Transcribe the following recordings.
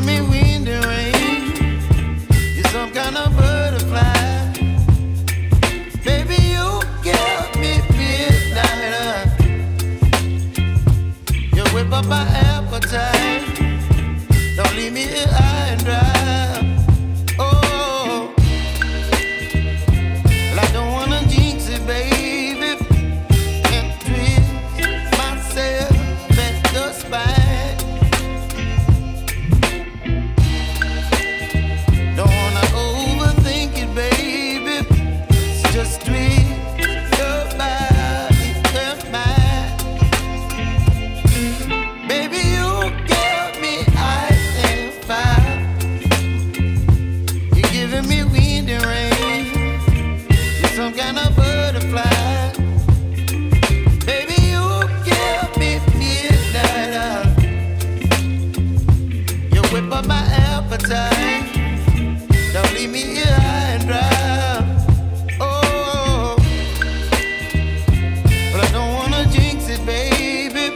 giving me wind and rain. You're some kind of butterfly. Baby, you give me midnight. You whip up my appetite. Don't leave me here high and dry. Oh, well, I don't wanna jinx it, baby, and twist myself at the spine. Don't wanna overthink it, baby. It's just twist your body and mine. Baby, you give me ice and fire. You're giving me wind and rain. You're some kind of butterfly. Baby, you give me midnight. You whip up my appetite. Don't leave me here high and dry. Oh, but I don't wanna jinx it, baby.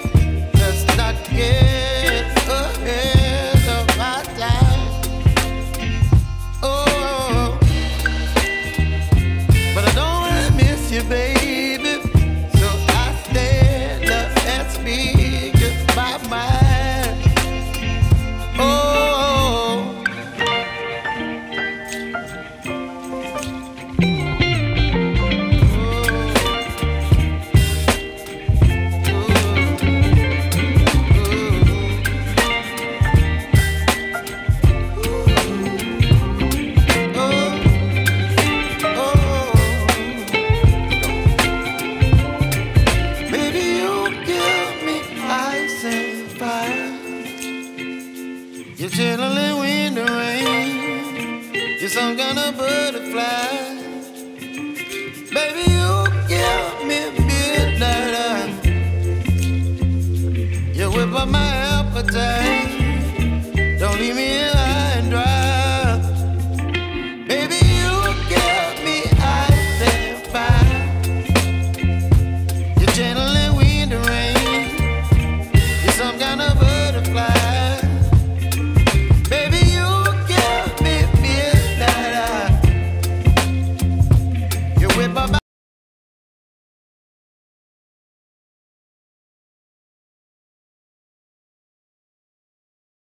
Let's not get ahead of my time. Oh, but I don't wanna miss you, baby. So I stand up and speak just my mind. Oh. You're chilling wind and rain. You're some kind of butterfly. Baby, you give me midnight. You whip up my appetite. Don't leave me